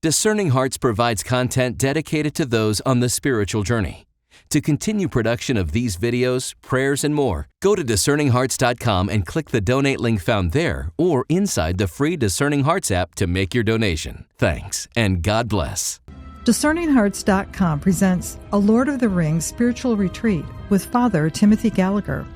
Discerning Hearts provides content dedicated to those on the spiritual journey. To continue production of these videos, prayers, and more, go to discerninghearts.com and click the donate link found there or inside the free Discerning Hearts app to make your donation. Thanks, and God bless. DiscerningHearts.com presents a Lord of the Rings spiritual retreat with Father Timothy Gallagher.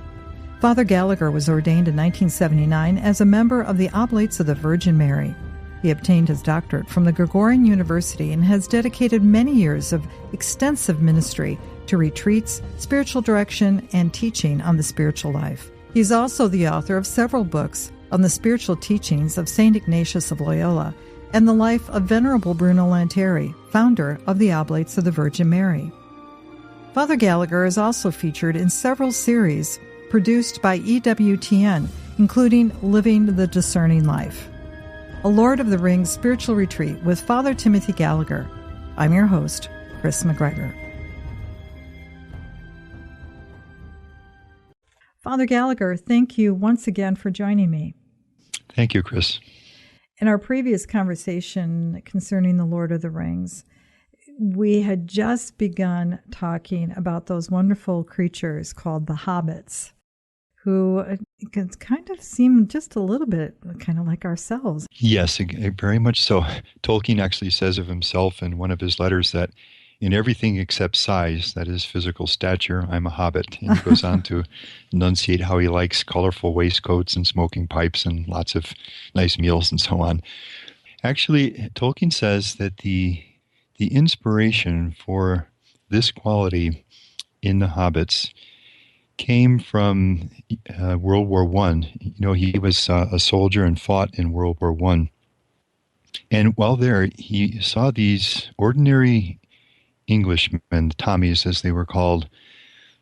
Father Gallagher was ordained in 1979 as a member of the Oblates of the Virgin Mary. He obtained his doctorate from the Gregorian University and has dedicated many years of extensive ministry to retreats, spiritual direction, and teaching on the spiritual life. He's also the author of several books on the spiritual teachings of St. Ignatius of Loyola and the life of Venerable Bruno Lanteri, founder of the Oblates of the Virgin Mary. Father Gallagher is also featured in several series produced by EWTN, including Living the Discerning Life. A Lord of the Rings spiritual retreat with Father Timothy Gallagher. I'm your host, Kris McGregor. Father Gallagher, thank you once again for joining me. Thank you, Kris. In our previous conversation concerning the Lord of the Rings, we had just begun talking about those wonderful creatures called the hobbits, who can kind of seem just a little bit kind of like ourselves. Yes, very much so. Tolkien actually says of himself in one of his letters that in everything except size, that is physical stature, I'm a hobbit. And he goes on to enunciate how he likes colorful waistcoats and smoking pipes and lots of nice meals and so on. Actually, Tolkien says that the inspiration for this quality in the hobbits came from World War I. You know, he was a soldier and fought in World War I. And while there, he saw these ordinary Englishmen, Tommies as they were called,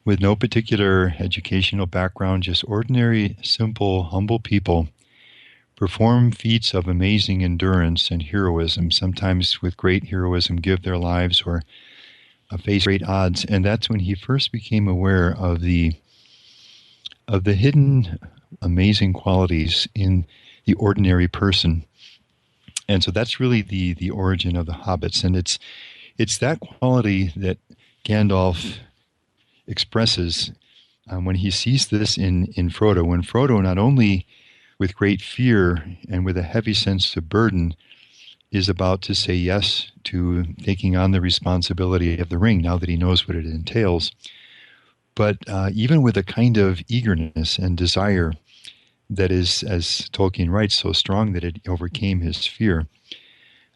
with no particular educational background, just ordinary, simple, humble people, perform feats of amazing endurance and heroism, sometimes with great heroism, give their lives or face great odds. And that's when he first became aware of the hidden amazing qualities in the ordinary person. And so that's really the origin of the hobbits. And it's that quality that Gandalf expresses when he sees this in Frodo. When Frodo, not only with great fear and with a heavy sense of burden, is about to say yes to taking on the responsibility of the ring now that he knows what it entails, but even with a kind of eagerness and desire that is, as Tolkien writes, so strong that it overcame his fear.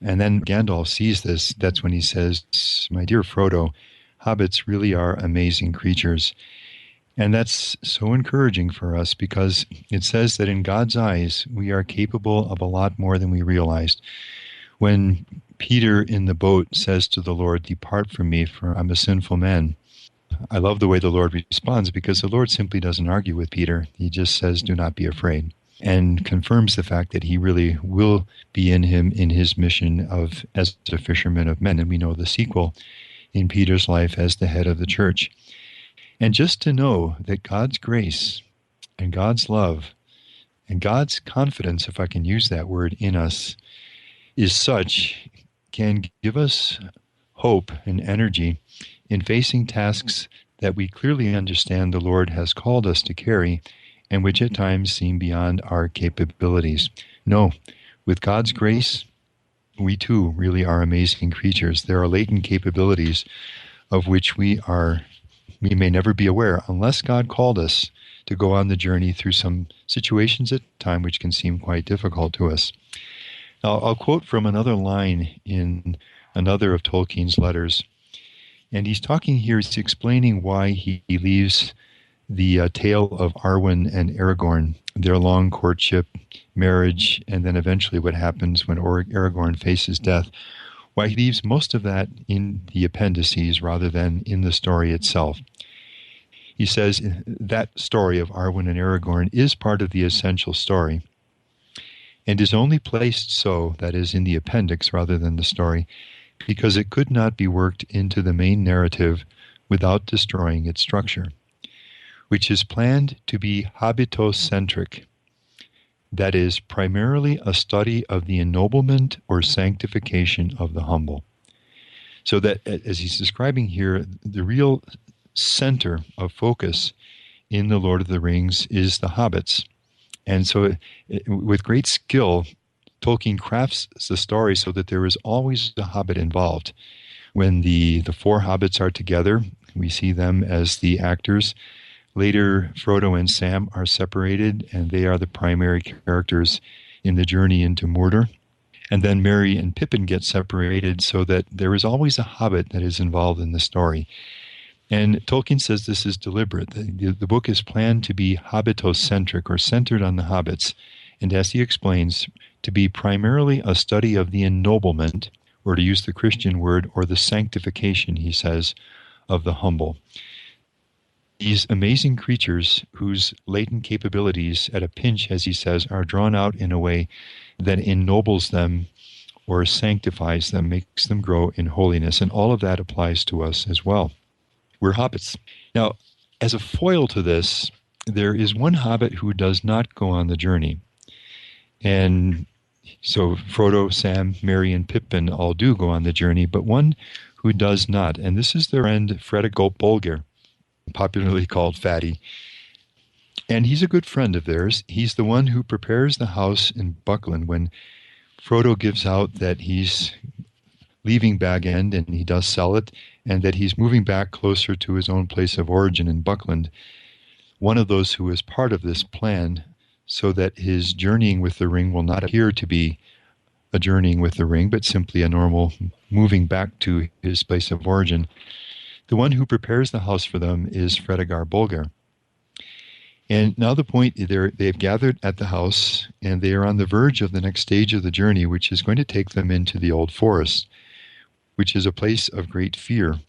And then Gandalf sees this. That's when he says, my dear Frodo, hobbits really are amazing creatures. And that's so encouraging for us because it says that in God's eyes, we are capable of a lot more than we realized. When Peter in the boat says to the Lord, depart from me, for I'm a sinful man, I love the way the Lord responds because the Lord simply doesn't argue with Peter. He just says, do not be afraid, and confirms the fact that he really will be in him in his mission as a fisherman of men. And we know the sequel in Peter's life as the head of the church. And just to know that God's grace and God's love and God's confidence, if I can use that word, in us is such, can give us hope and energy in facing tasks that we clearly understand the Lord has called us to carry and which at times seem beyond our capabilities. No, with God's grace, we too really are amazing creatures. There are latent capabilities of which we may never be aware unless God called us to go on the journey through some situations at time which can seem quite difficult to us. Now, I'll quote from another line in another of Tolkien's letters. And he's talking here, he's explaining why he leaves the tale of Arwen and Aragorn, their long courtship, marriage, and then eventually what happens when Aragorn faces death, why he leaves most of that in the appendices rather than in the story itself. He says that story of Arwen and Aragorn is part of the essential story and is only placed so, that is, in the appendix rather than the story, because it could not be worked into the main narrative without destroying its structure, which is planned to be Hobbitocentric, that is primarily a study of the ennoblement or sanctification of the humble. So that, as he's describing here, the real center of focus in The Lord of the Rings is the hobbits. And so with great skill, Tolkien crafts the story so that there is always a hobbit involved. When the four hobbits are together, we see them as the actors. Later, Frodo and Sam are separated, and they are the primary characters in the journey into Mordor. And then Merry and Pippin get separated so that there is always a hobbit that is involved in the story. And Tolkien says this is deliberate. The book is planned to be hobbitocentric, or centered on the hobbits, and as he explains, to be primarily a study of the ennoblement, or to use the Christian word, or the sanctification, he says, of the humble. These amazing creatures whose latent capabilities at a pinch, as he says, are drawn out in a way that ennobles them or sanctifies them, makes them grow in holiness. And all of that applies to us as well. We're hobbits. Now, as a foil to this, there is one hobbit who does not go on the journey. And so Frodo, Sam, Merry, and Pippin all do go on the journey, but one who does not. And this is their friend Frodo Baggins, popularly called Fatty. And he's a good friend of theirs. He's the one who prepares the house in Buckland when Frodo gives out that he's leaving Bag End and he does sell it, and that he's moving back closer to his own place of origin in Buckland. One of those who is part of this plan, so that his journeying with the ring will not appear to be a journeying with the ring, but simply a normal moving back to his place of origin. The one who prepares the house for them is Frodo Baggins. And now the point, they've gathered at the house, and they are on the verge of the next stage of the journey, which is going to take them into the Old Forest, which is a place of great fear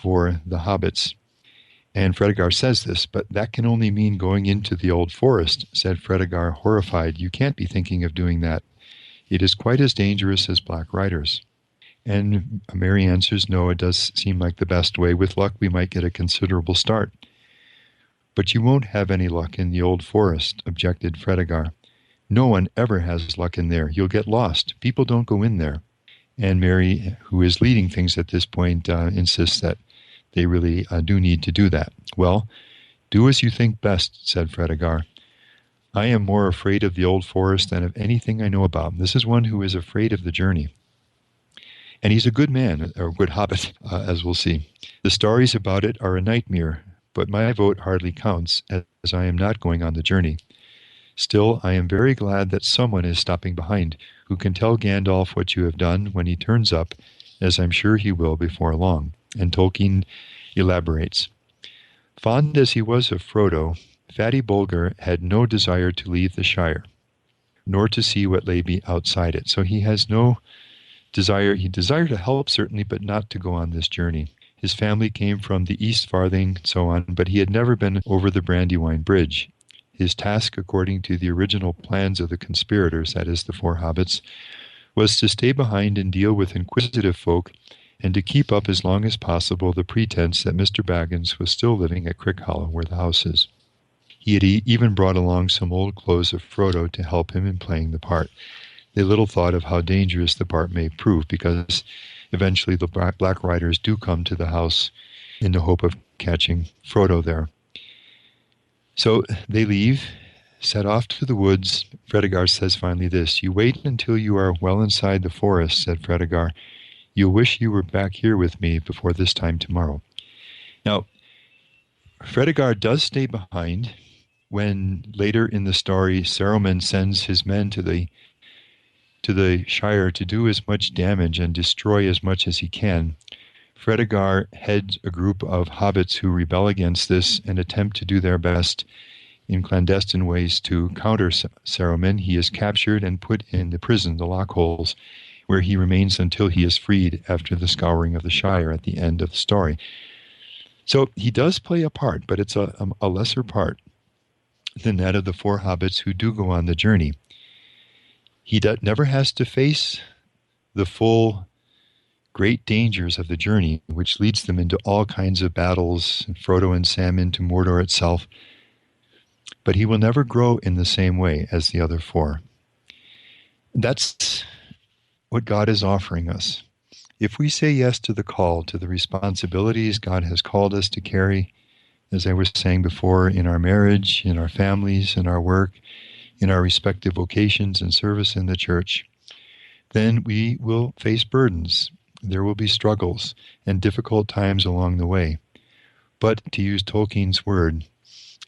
for the hobbits. And Frodo says this, but that can only mean going into the Old Forest, said Frodo, horrified. You can't be thinking of doing that. It is quite as dangerous as Black Riders. And Merry answers, no, it does seem like the best way. With luck, we might get a considerable start. But you won't have any luck in the Old Forest, objected Frodo. No one ever has luck in there. You'll get lost. People don't go in there. And Merry, who is leading things at this point, insists that they really do need to do that. Well, do as you think best, said Frodo. I am more afraid of the Old Forest than of anything I know about. This is one who is afraid of the journey. And he's a good man, or a good hobbit, as we'll see. The stories about it are a nightmare, but my vote hardly counts, as I am not going on the journey. Still, I am very glad that someone is stopping behind, who can tell Gandalf what you have done when he turns up, as I'm sure he will before long. And Tolkien elaborates. Fond as he was of Frodo, Fatty Bolger had no desire to leave the Shire, nor to see what lay outside it. So he has no desire. He desired to help, certainly, but not to go on this journey. His family came from the East Farthing, so on, but he had never been over the Brandywine Bridge. His task, according to the original plans of the conspirators, that is, the four hobbits, was to stay behind and deal with inquisitive folk, and to keep up as long as possible the pretense that Mr. Baggins was still living at Crickhollow, where the house is. He had even brought along some old clothes of Frodo to help him in playing the part. They little thought of how dangerous the part may prove, because eventually the Black Riders do come to the house in the hope of catching Frodo there. So they leave, set off to the woods. Frodo says finally this, you wait until you are well inside the forest, said Frodo. You'll wish you were back here with me before this time tomorrow. Now, Frodo does stay behind when later in the story Saruman sends his men to the Shire to do as much damage and destroy as much as he can. Frodo heads a group of hobbits who rebel against this and attempt to do their best in clandestine ways to counter Saruman. He is captured and put in the prison, the Lockholes, where he remains until he is freed after the scouring of the Shire at the end of the story. So he does play a part, but it's a lesser part than that of the four hobbits who do go on the journey. He never has to face the full great dangers of the journey, which leads them into all kinds of battles, and Frodo and Sam into Mordor itself. but he will never grow in the same way as the other four. That's what God is offering us. If we say yes to the call, to the responsibilities God has called us to carry, as I was saying before, in our marriage, in our families, in our work, in our respective vocations and service in the church, then we will face burdens. There will be struggles and difficult times along the way. But to use Tolkien's word,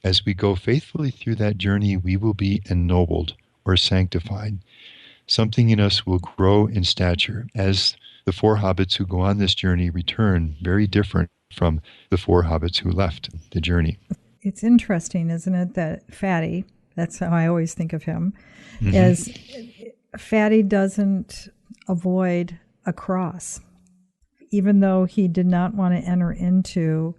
as we go faithfully through that journey, we will be ennobled or sanctified. Something in us will grow in stature as the four hobbits who go on this journey return, very different from the four hobbits who left the journey. It's interesting, isn't it, that Fatty, that's how I always think of him, as Fatty doesn't avoid a cross. Even though he did not want to enter into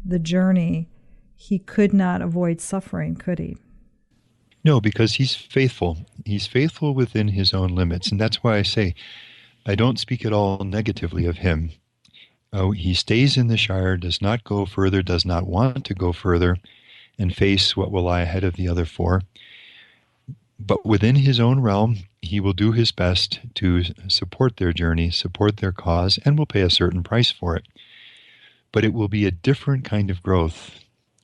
the journey, he could not avoid suffering, could he? No, because he's faithful. He's faithful within his own limits. And that's why I say I don't speak at all negatively of him. He stays in the Shire, does not go further, does not want to go further and face what will lie ahead of the other four. But within his own realm, he will do his best to support their journey, support their cause, and will pay a certain price for it. But it will be a different kind of growth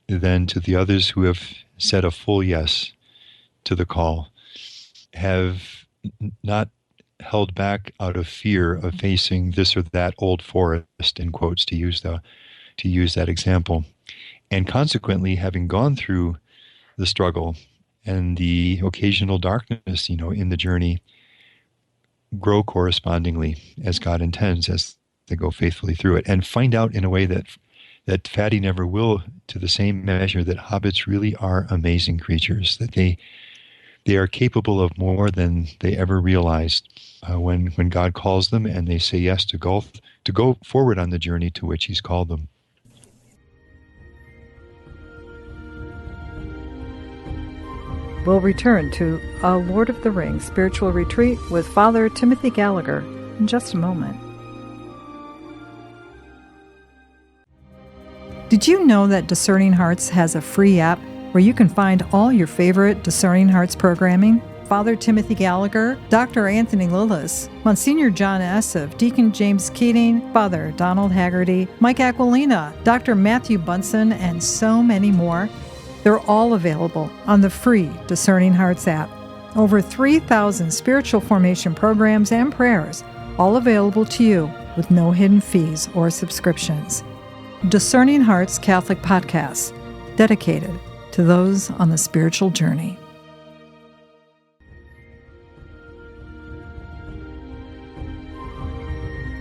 than to the others who have said a full yes to the call, have not held back out of fear of facing this or that old forest, in quotes, to use that example. And consequently, having gone through the struggle and the occasional darkness, in the journey, grow correspondingly as God intends as they go faithfully through it, and find out in a way that Fatty never will, to the same measure, that hobbits really are amazing creatures, that they are capable of more than they ever realized when God calls them and they say yes to go forward on the journey to which he's called them. We'll return to A Lord of the Rings Spiritual Retreat with Father Timothy Gallagher in just a moment. Did you know that Discerning Hearts has a free app where you can find all your favorite Discerning Hearts programming? Father Timothy Gallagher, Dr. Anthony Lillis, Monsignor John Esseff, Deacon James Keating, Father Donald Haggerty, Mike Aquilina, Dr. Matthew Bunson, and so many more. They're all available on the free Discerning Hearts app. Over 3,000 spiritual formation programs and prayers, all available to you with no hidden fees or subscriptions. Discerning Hearts Catholic Podcasts, dedicated to those on the spiritual journey.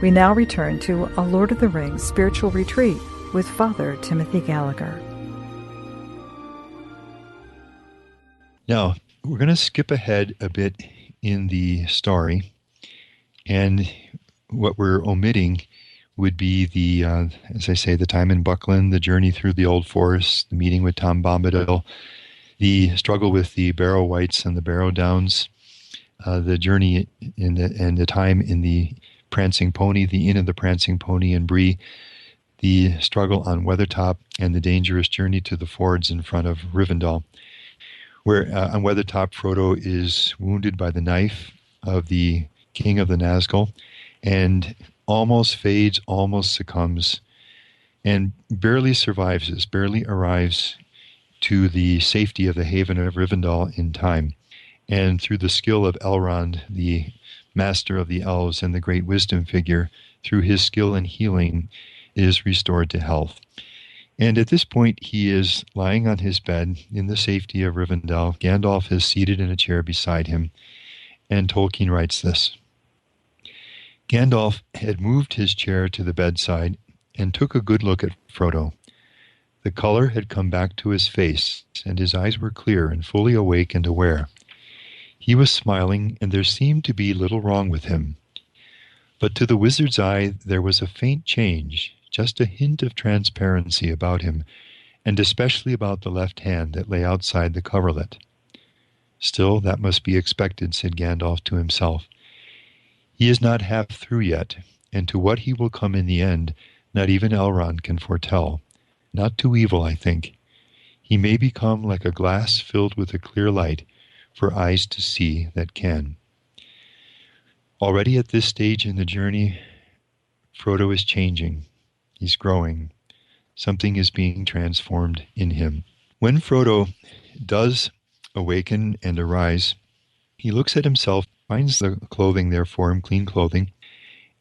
We now return to A Lord of the Rings Spiritual Retreat with Father Timothy Gallagher. Now, we're going to skip ahead a bit in the story, and what we're omitting would be the, as I say, the time in Buckland, the journey through the Old Forest, the meeting with Tom Bombadil, the struggle with the Barrow Wights and the Barrow Downs, the journey and the time in the Prancing Pony, the Inn of the Prancing Pony in Bree, the struggle on Weathertop, and the dangerous journey to the fords in front of Rivendell, where on Weathertop, Frodo is wounded by the knife of the King of the Nazgul and almost fades, almost succumbs, and barely survives, barely arrives to the safety of the haven of Rivendell in time. And through the skill of Elrond, the master of the elves and the great wisdom figure, through his skill in healing, is restored to health. And at this point, he is lying on his bed in the safety of Rivendell. Gandalf is seated in a chair beside him, and Tolkien writes this. Gandalf had moved his chair to the bedside and took a good look at Frodo. The color had come back to his face, and his eyes were clear and fully awake and aware. He was smiling, and there seemed to be little wrong with him. But to the wizard's eye there was a faint change, just a hint of transparency about him, and especially about the left hand that lay outside the coverlet. Still, that must be expected, said Gandalf to himself. He is not half through yet, and to what he will come in the end, not even Elrond can foretell. Not to evil, I think. he may become like a glass filled with a clear light for eyes to see that can. Already at this stage in the journey, Frodo is changing. He's growing. Something is being transformed in him. When Frodo does awaken and arise, he looks at himself, finds the clothing there for him, clean clothing,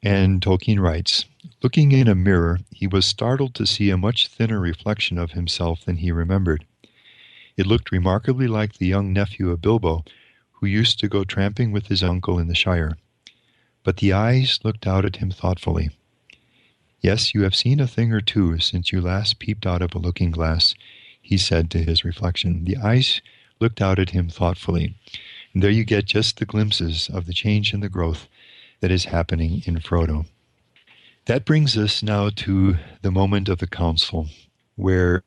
and Tolkien writes, looking in a mirror, he was startled to see a much thinner reflection of himself than he remembered. It looked remarkably like the young nephew of Bilbo, who used to go tramping with his uncle in the Shire. But the eyes looked out at him thoughtfully. Yes, you have seen a thing or two since you last peeped out of a looking-glass, he said to his reflection. The eyes looked out at him thoughtfully. And there you get just the glimpses of the change and the growth that is happening in Frodo. That brings us now to the moment of the council, where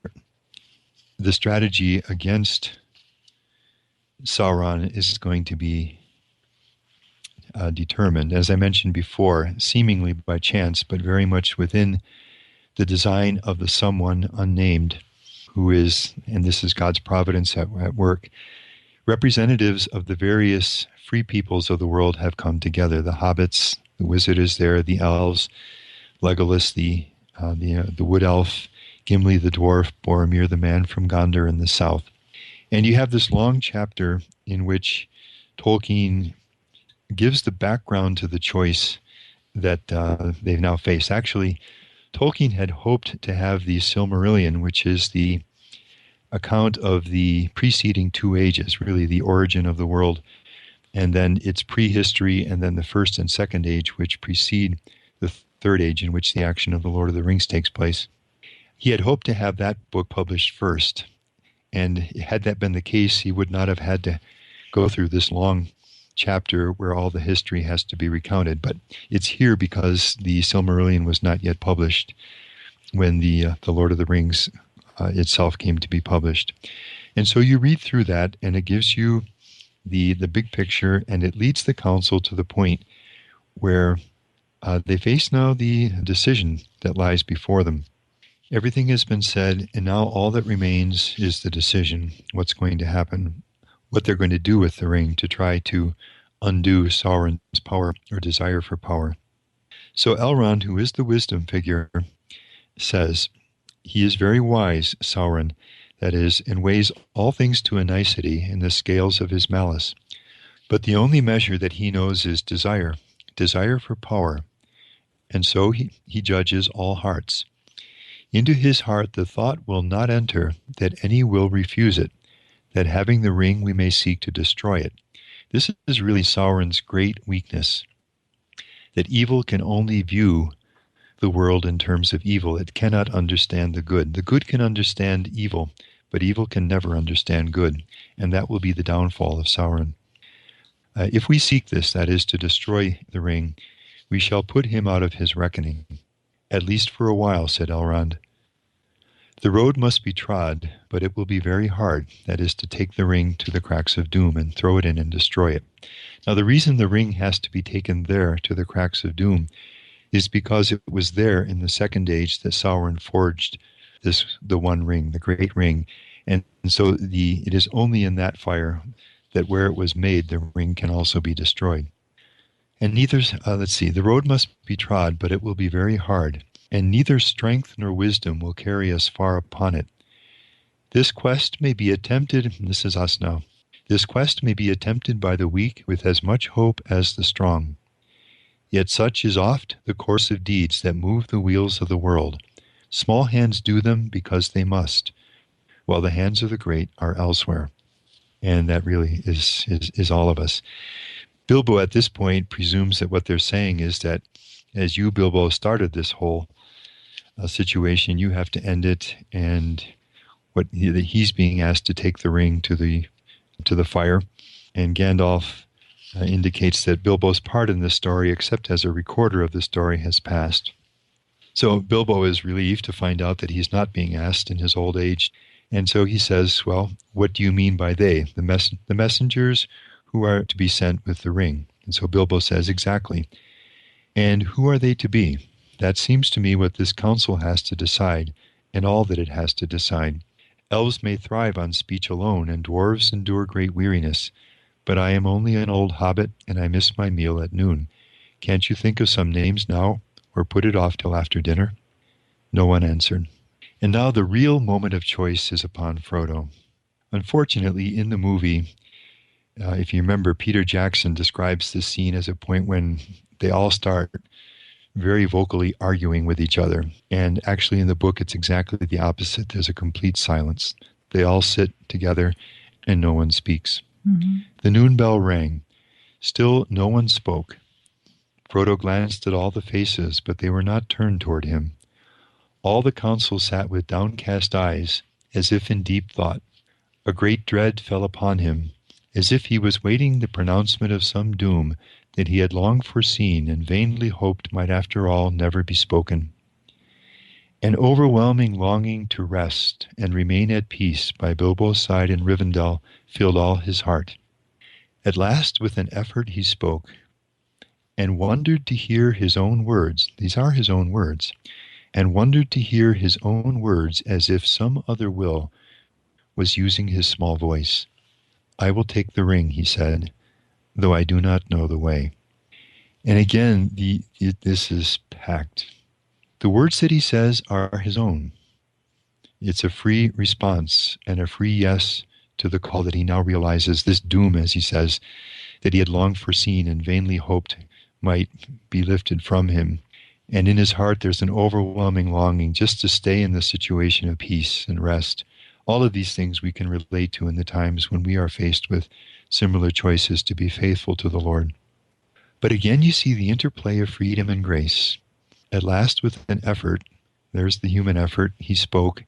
the strategy against Sauron is going to be determined, as I mentioned before, seemingly by chance, but very much within the design of the someone unnamed, who is, and this is God's providence at work, representatives of the various free peoples of the world have come together. The hobbits, the wizard is there, the elves, Legolas, the wood elf, Gimli the dwarf, Boromir the man from Gondor in the south. And you have this long chapter in which Tolkien gives the background to the choice that they've now faced. Actually, Tolkien had hoped to have the Silmarillion, which is the account of the preceding two ages, really the origin of the world, and then its prehistory, and then the first and second age, which precede the third age in which the action of the Lord of the Rings takes place. He had hoped to have that book published first, and had that been the case, he would not have had to go through this long chapter where all the history has to be recounted. But it's here because the Silmarillion was not yet published when the Lord of the Rings itself came to be published. And so you read through that, and it gives you the big picture, and it leads the council to the point where they face now the decision that lies before them. Everything has been said, and now all that remains is the decision, what's going to happen, what they're going to do with the ring to try to undo Sauron's power or desire for power. So Elrond, who is the wisdom figure, says, he is very wise, Sauron, that is, and weighs all things to a nicety in the scales of his malice. But the only measure that he knows is desire for power. And so he judges all hearts. Into his heart the thought will not enter that any will refuse it, that having the ring we may seek to destroy it. This is really Sauron's great weakness, that evil can only view the world in terms of evil. It cannot understand the good. The good can understand evil, but evil can never understand good, and that will be the downfall of Sauron. If we seek this, that is, to destroy the ring, we shall put him out of his reckoning. At least for a while, said Elrond. The road must be trod, but it will be very hard, that is, to take the ring to the cracks of doom and throw it in and destroy it. Now, the reason the ring has to be taken there to the cracks of doom is because it was there in the second age that Sauron forged the one ring, the great ring. And so it is only in that fire that where it was made, the ring can also be destroyed. And the road must be trod, but it will be very hard, and neither strength nor wisdom will carry us far upon it. This quest may be attempted, and this is us now, this quest may be attempted by the weak with as much hope as the strong. Yet such is oft the course of deeds that move the wheels of the world. Small hands do them because they must, while the hands of the great are elsewhere. And that really is all of us. Bilbo at this point presumes that what they're saying is that as you, Bilbo, started this whole situation, you have to end it, and he's being asked to take the ring to the fire. And Gandalf indicates that Bilbo's part in this story, except as a recorder of the story, has passed. So Bilbo is relieved to find out that he's not being asked in his old age. And so he says, well, what do you mean by they? The messengers who are to be sent with the ring. And so Bilbo says, exactly. And who are they to be? That seems to me what this council has to decide, and all that it has to decide. Elves may thrive on speech alone, and dwarves endure great weariness. But I am only an old hobbit, and I miss my meal at noon. Can't you think of some names now, or put it off till after dinner?" No one answered. And now the real moment of choice is upon Frodo. Unfortunately, in the movie, if you remember, Peter Jackson describes this scene as a point when they all start very vocally arguing with each other. And actually in the book, it's exactly the opposite. There's a complete silence. They all sit together and no one speaks. Mm-hmm. The noon bell rang. Still no one spoke. Frodo glanced at all the faces, but they were not turned toward him. All the council sat with downcast eyes, as if in deep thought. A great dread fell upon him, as if he was waiting the pronouncement of some doom that he had long foreseen and vainly hoped might after all never be spoken. An overwhelming longing to rest and remain at peace by Bilbo's side in Rivendell filled all his heart. At last, with an effort, he spoke, and wondered to hear his own words. These are his own words. And wondered to hear his own words as if some other will was using his small voice. "I will take the ring," he said, "though I do not know the way." And again, this is packed. The words that he says are his own. It's a free response and a free yes to the call that he now realizes, this doom, as he says, that he had long foreseen and vainly hoped might be lifted from him. And in his heart, there's an overwhelming longing just to stay in the situation of peace and rest. All of these things we can relate to in the times when we are faced with similar choices to be faithful to the Lord. But again, you see the interplay of freedom and grace. At last, with an effort, there's the human effort, he spoke,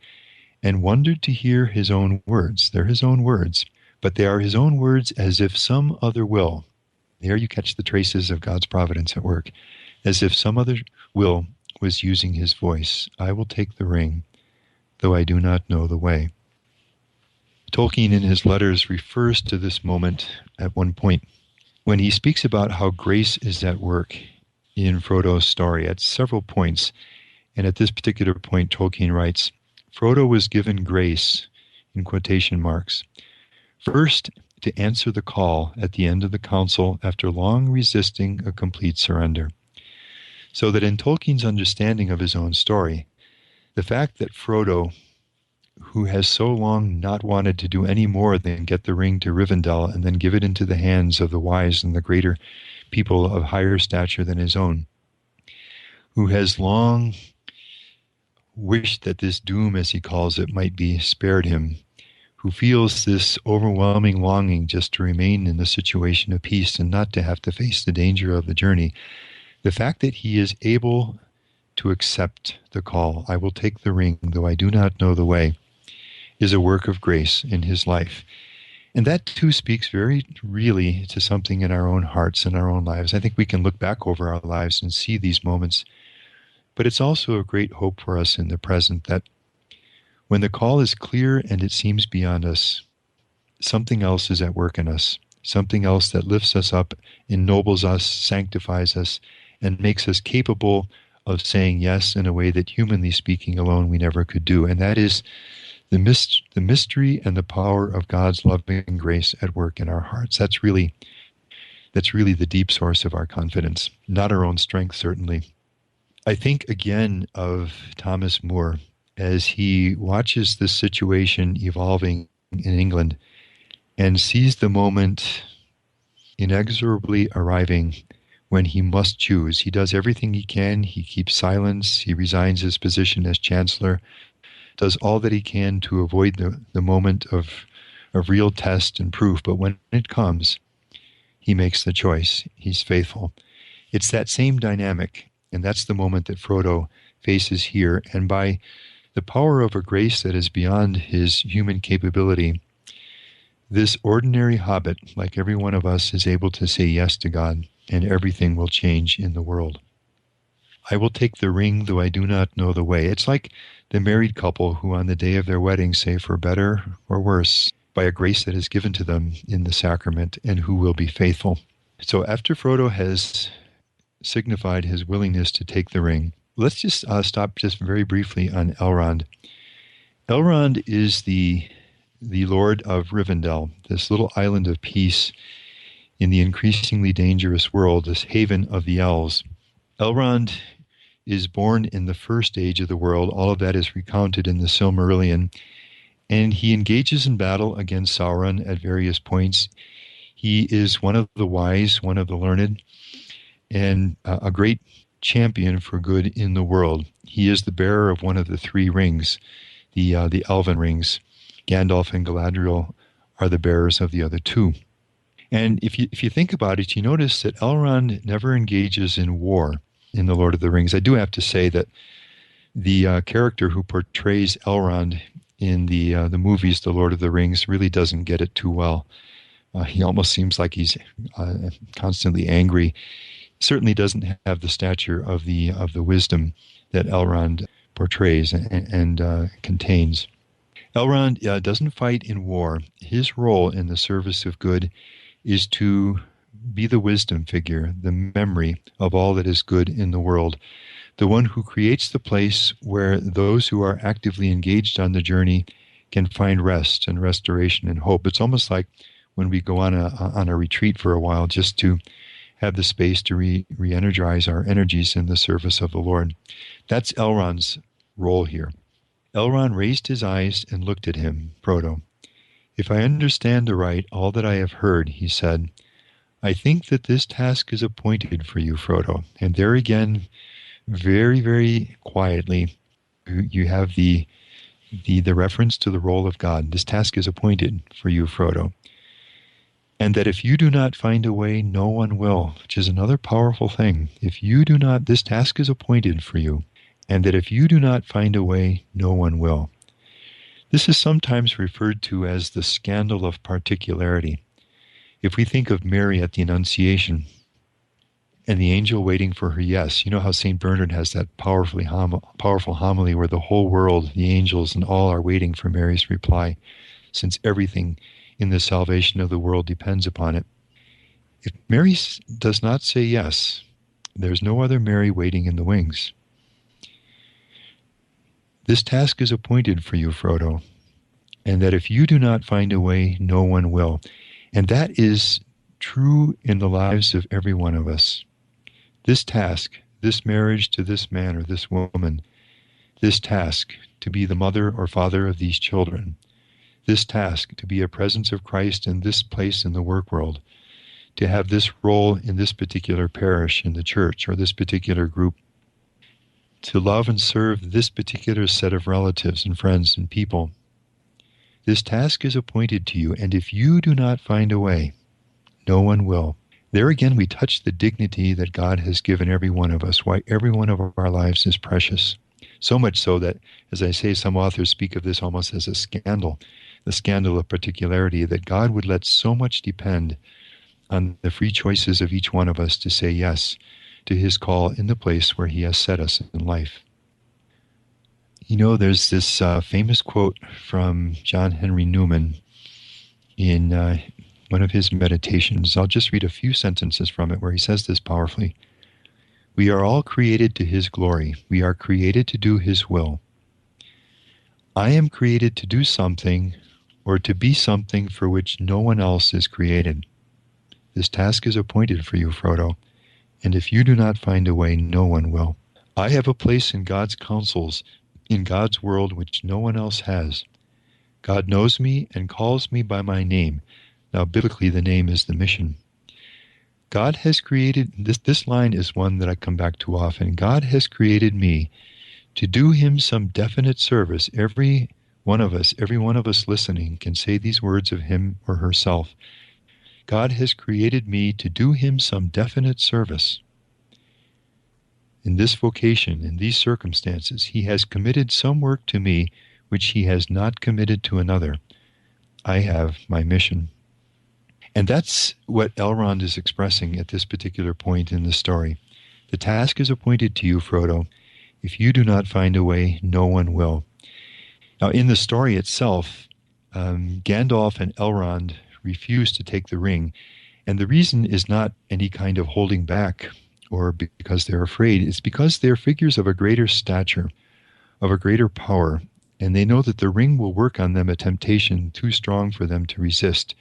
and wondered to hear his own words. They're his own words, but they are his own words as if some other will. There you catch the traces of God's providence at work. As if some other will was using his voice. "I will take the ring, though I do not know the way." Tolkien in his letters refers to this moment at one point when he speaks about how grace is at work in Frodo's story at several points. And at this particular point, Tolkien writes, Frodo was given grace, in quotation marks, first to answer the call at the end of the council after long resisting a complete surrender. So that in Tolkien's understanding of his own story, the fact that Frodo, who has so long not wanted to do any more than get the ring to Rivendell and then give it into the hands of the wise and the greater people of higher stature than his own, who has long wished that this doom, as he calls it, might be spared him, who feels this overwhelming longing just to remain in the situation of peace and not to have to face the danger of the journey, the fact that he is able to accept the call, "I will take the ring, though I do not know the way," is a work of grace in his life. And that too speaks very really to something in our own hearts and our own lives. I think we can look back over our lives and see these moments. But it's also a great hope for us in the present that when the call is clear and it seems beyond us, something else is at work in us, something else that lifts us up, ennobles us, sanctifies us, and makes us capable of saying yes in a way that, humanly speaking, alone we never could do. And that is the mystery and the power of God's loving grace at work in our hearts. That's really the deep source of our confidence, not our own strength, certainly. I think again of Thomas More as he watches this situation evolving in England and sees the moment inexorably arriving when he must choose. He does everything he can. He keeps silence. He resigns his position as chancellor, does all that he can to avoid the moment of real test and proof. But when it comes, he makes the choice. He's faithful. It's that same dynamic, and that's the moment that Frodo faces here. And by the power of a grace that is beyond his human capability, this ordinary hobbit, like every one of us, is able to say yes to God, and everything will change in the world. "I will take the ring, though I do not know the way." It's like the married couple who on the day of their wedding say, for better or worse, by a grace that is given to them in the sacrament, and who will be faithful. So after Frodo has signified his willingness to take the ring, let's just stop just very briefly on Elrond. Elrond is the Lord of Rivendell, this little island of peace in the increasingly dangerous world, this haven of the elves. Elrond is born in the first age of the world. All of that is recounted in the Silmarillion. And he engages in battle against Sauron at various points. He is one of the wise, one of the learned, and a great champion for good in the world. He is the bearer of one of the three rings, the elven rings. Gandalf and Galadriel are the bearers of the other two. And if you think about it, you notice that Elrond never engages in war in The Lord of the Rings. I do have to say that the character who portrays Elrond in the movies, The Lord of the Rings, really doesn't get it too well. He almost seems like he's constantly angry. Certainly doesn't have the stature of the wisdom that Elrond portrays and contains. Elrond doesn't fight in war. His role in the service of good is to be the wisdom figure, the memory of all that is good in the world, the one who creates the place where those who are actively engaged on the journey can find rest and restoration and hope. It's almost like when we go on a retreat for a while, just to have the space to re-energize our energies in the service of the Lord. That's Elrond's role here. Elrond raised his eyes and looked at him, Frodo. "If I understand aright all that I have heard," he said, "I think that this task is appointed for you, Frodo." And there again, very, very quietly, you have the reference to the role of God. This task is appointed for you, Frodo. And that if you do not find a way, no one will, which is another powerful thing. This task is appointed for you. And that if you do not find a way, no one will. This is sometimes referred to as the scandal of particularity. If we think of Mary at the Annunciation and the angel waiting for her yes, you know how St. Bernard has that powerful homily where the whole world, the angels and all, are waiting for Mary's reply, since everything in the salvation of the world depends upon it. If Mary does not say yes, there's no other Mary waiting in the wings. This task is appointed for you, Frodo, and that if you do not find a way, no one will. And that is true in the lives of every one of us. This task, this marriage to this man or this woman, this task to be the mother or father of these children, this task to be a presence of Christ in this place in the work world, to have this role in this particular parish in the church or this particular group, to love and serve this particular set of relatives and friends and people. This task is appointed to you, and if you do not find a way, no one will. There again we touch the dignity that God has given every one of us, why every one of our lives is precious. So much so that, as I say, some authors speak of this almost as a scandal, the scandal of particularity, that God would let so much depend on the free choices of each one of us to say yes to his call in the place where he has set us in life. You know, there's this famous quote from John Henry Newman in one of his meditations. I'll just read a few sentences from it where he says this powerfully. "We are all created to his glory. We are created to do his will. I am created to do something or to be something for which no one else is created. This task is appointed for you, Frodo, and if you do not find a way, no one will. I have a place in God's counsels, in God's world, which no one else has. God knows me and calls me by my name." Now, biblically, the name is the mission. God has created, this line is one that I come back to often. God has created me to do him some definite service. Every one of us listening can say these words of him or herself. God has created me to do him some definite service. In this vocation, in these circumstances, he has committed some work to me which he has not committed to another. I have my mission. And that's what Elrond is expressing at this particular point in the story. The task is appointed to you, Frodo. If you do not find a way, no one will. Now, in the story itself, Gandalf and Elrond refuse to take the ring. And the reason is not any kind of holding back or because they're afraid. It's because they're figures of a greater stature, of a greater power. and they know that the ring will work on them a temptation too strong for them to resist.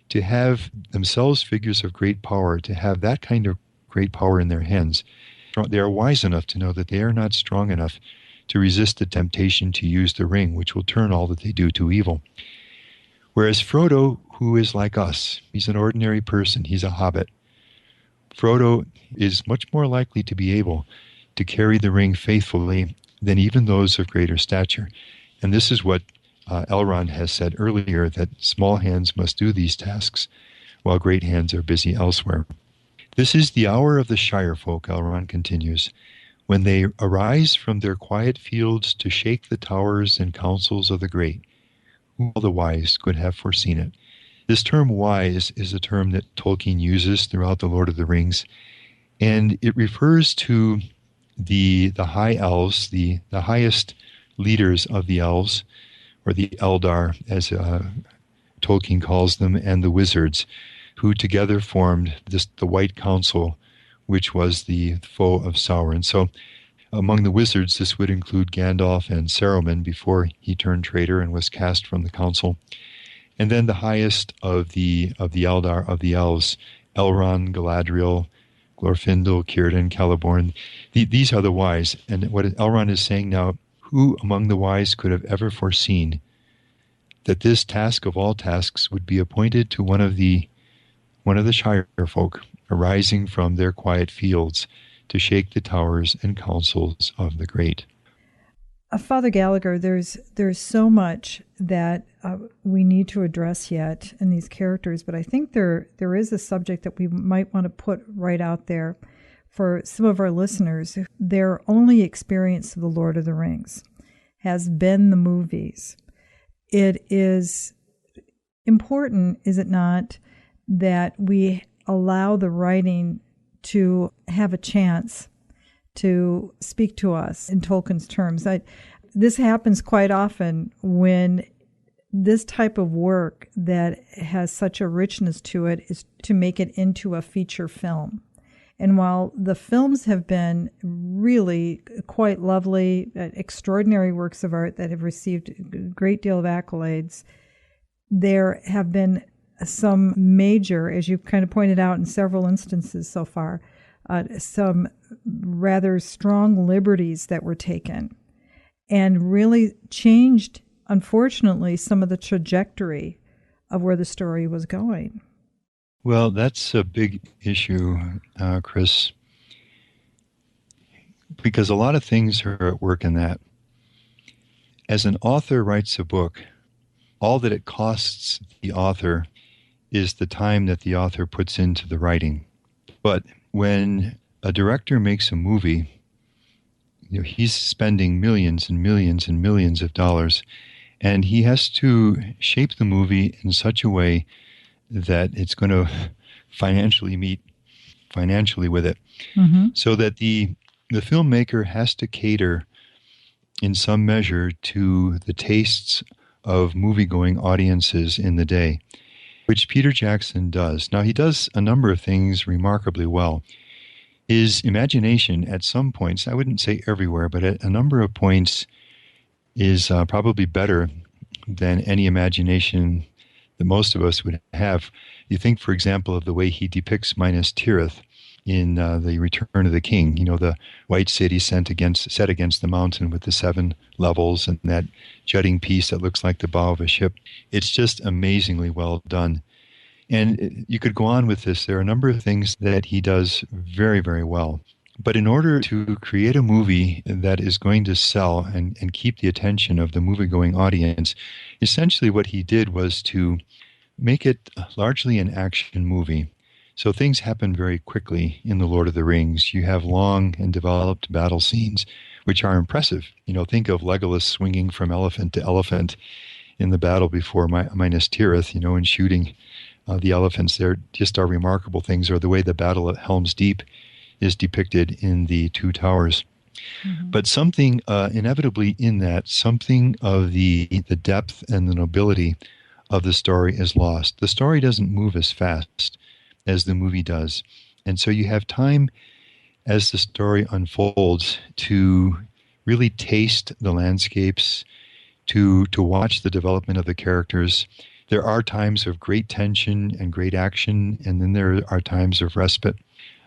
To have themselves figures of great power, to have that kind of great power in their hands, they are wise enough to know that they are not strong enough to resist the temptation to use the ring, which will turn all that they do to evil. Whereas Frodo, who is like us, he's an ordinary person, he's a hobbit. Frodo is much more likely to be able to carry the ring faithfully than even those of greater stature. And this is what Elrond has said earlier, that small hands must do these tasks, while great hands are busy elsewhere. This is the hour of the Shire folk, Elrond continues, when they arise from their quiet fields to shake the towers and councils of the great. Who all the wise could have foreseen it? This term wise is a term that Tolkien uses throughout The Lord of the Rings, and it refers to the high elves, the highest leaders of the elves, or the Eldar, as Tolkien calls them, and the wizards, who together formed the White Council, which was the foe of Sauron. So among the wizards, this would include Gandalf and Saruman before he turned traitor and was cast from the council. And then the highest of the Eldar, of the elves, Elrond, Galadriel, Glorfindel, Círdan, Celeborn. These are the wise. And what Elrond is saying now, who among the wise could have ever foreseen that this task of all tasks would be appointed to one of the Shire folk, arising from their quiet fields to shake the towers and councils of the great? Father Gallagher, there's so much that we need to address yet in these characters, but I think there is a subject that we might want to put right out there for some of our listeners. Their only experience of The Lord of the Rings has been the movies. It is important, is it not, that we allow the writing to have a chance to speak to us in Tolkien's terms. This happens quite often when this type of work that has such a richness to it is to make it into a feature film. And while the films have been really quite lovely, extraordinary works of art that have received a great deal of accolades, there have been some major, as you kind of pointed out in several instances so far, some rather strong liberties that were taken and really changed, unfortunately, some of the trajectory of where the story was going. Well, that's a big issue, Kris, because a lot of things are at work in that. As an author writes a book, all that it costs the author is the time that the author puts into the writing. But when a director makes a movie, he's spending millions and millions and millions of dollars, and he has to shape the movie in such a way that it's going to financially meet financially with it. Mm-hmm. So that the filmmaker has to cater in some measure to the tastes of movie-going audiences in the day, which Peter Jackson does. Now, he does a number of things remarkably well. His imagination at some points, I wouldn't say everywhere, but at a number of points is probably better than any imagination that most of us would have. You think, for example, of the way he depicts Minas Tirith in The Return of the King, the white city set against the mountain with the 7 levels and that jutting piece that looks like the bow of a ship. It's just amazingly well done. And you could go on with this. There are a number of things that he does very, very well. But in order to create a movie that is going to sell and keep the attention of the movie-going audience, essentially what he did was to make it largely an action movie. So things happen very quickly in The Lord of the Rings. You have long and developed battle scenes, which are impressive. Think of Legolas swinging from elephant to elephant in the battle before Minas Tirith, and shooting the elephants. There just are remarkable things, or the way the battle at Helm's Deep is depicted in the Two Towers. Mm-hmm. But something inevitably in that, something of the depth and the nobility of the story is lost. The story doesn't move as fast as the movie does. And so you have time as the story unfolds to really taste the landscapes. to watch the development of the characters. There are times of great tension and great action, and then there are times of respite.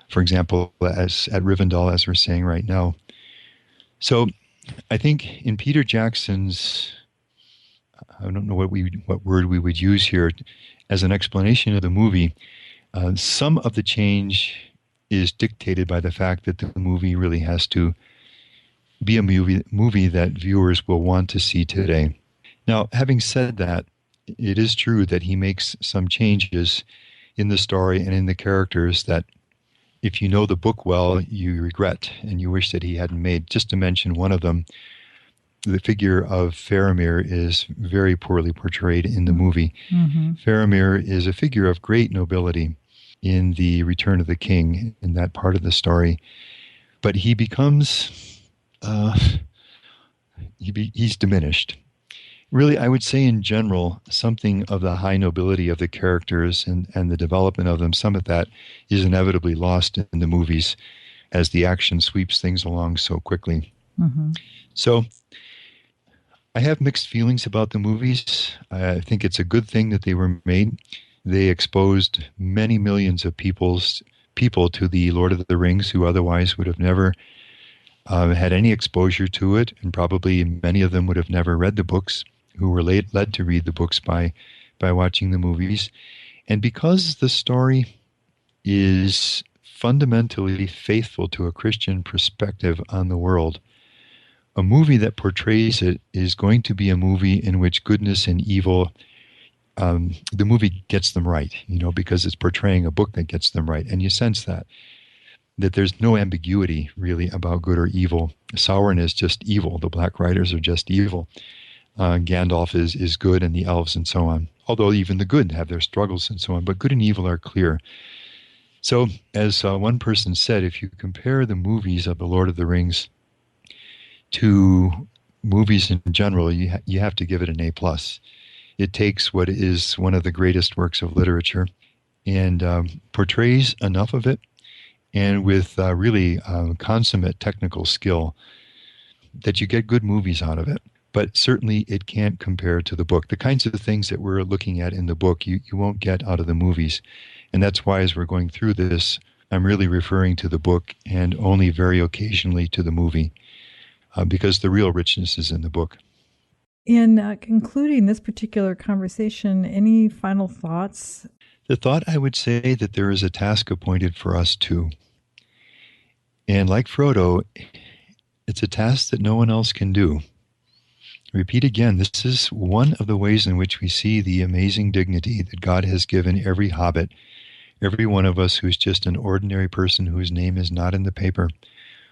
For example, as at Rivendell, as we're saying right now. So I think in Peter Jackson's, I don't know what word we would use here, as an explanation of the movie, some of the change is dictated by the fact that the movie really has to be a movie that viewers will want to see today. Now, having said that, it is true that he makes some changes in the story and in the characters that, if you know the book well, you regret and you wish that he hadn't made. Just to mention one of them, the figure of Faramir is very poorly portrayed in the movie. Mm-hmm. Faramir is a figure of great nobility in the Return of the King, in that part of the story. But he becomes, he's diminished. Really, I would say in general, something of the high nobility of the characters and the development of them, some of that is inevitably lost in the movies as the action sweeps things along so quickly. Mm-hmm. So I have mixed feelings about the movies. I think it's a good thing that they were made. They exposed many millions of people to the Lord of the Rings who otherwise would have never had any exposure to it, and probably many of them would have never read the books, who were led to read the books by watching the movies. And because the story is fundamentally faithful to a Christian perspective on the world, a movie that portrays it is going to be a movie in which goodness and evil, the movie gets them right, because it's portraying a book that gets them right. And you sense that there's no ambiguity really about good or evil. Sauron is just evil. The Black Riders are just evil. Gandalf is good, and the elves and so on. Although even the good have their struggles and so on, but good and evil are clear. So, as one person said, if you compare the movies of The Lord of the Rings to movies in general, you have to give it an A+. It takes what is one of the greatest works of literature and portrays enough of it, and with really consummate technical skill, that you get good movies out of it. But certainly it can't compare to the book. The kinds of things that we're looking at in the book, you won't get out of the movies. And that's why, as we're going through this, I'm really referring to the book and only very occasionally to the movie, because the real richness is in the book. In concluding this particular conversation, any final thoughts? The thought, I would say, that there is a task appointed for us too. And like Frodo, it's a task that no one else can do. Repeat again, this is one of the ways in which we see the amazing dignity that God has given every hobbit, every one of us who's just an ordinary person whose name is not in the paper,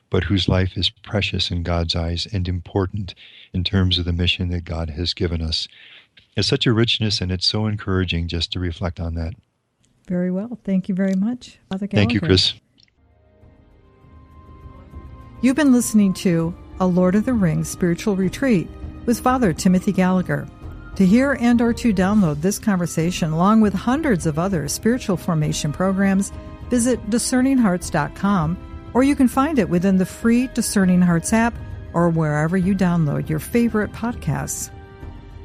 but whose life is precious in God's eyes and important in terms of the mission that God has given us. It's such a richness, and it's so encouraging just to reflect on that. Very well. Thank you very much, Father Gallagher. Thank you, Kris. You've been listening to A Lord of the Rings Spiritual Retreat with Father Timothy Gallagher. To hear and or to download this conversation, along with hundreds of other spiritual formation programs, visit discerninghearts.com, or you can find it within the free Discerning Hearts app or wherever you download your favorite podcasts.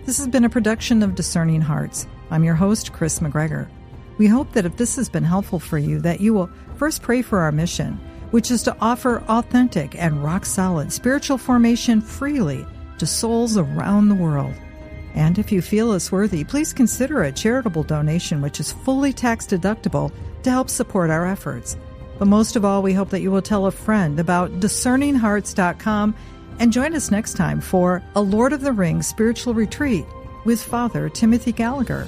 This has been a production of Discerning Hearts. I'm your host, Kris McGregor. We hope that if this has been helpful for you, that you will first pray for our mission, which is to offer authentic and rock-solid spiritual formation freely to souls around the world. And if you feel us worthy, please consider a charitable donation, which is fully tax-deductible, to help support our efforts. But most of all, we hope that you will tell a friend about discerninghearts.com and join us next time for A Lord of the Rings Spiritual Retreat with Father Timothy Gallagher.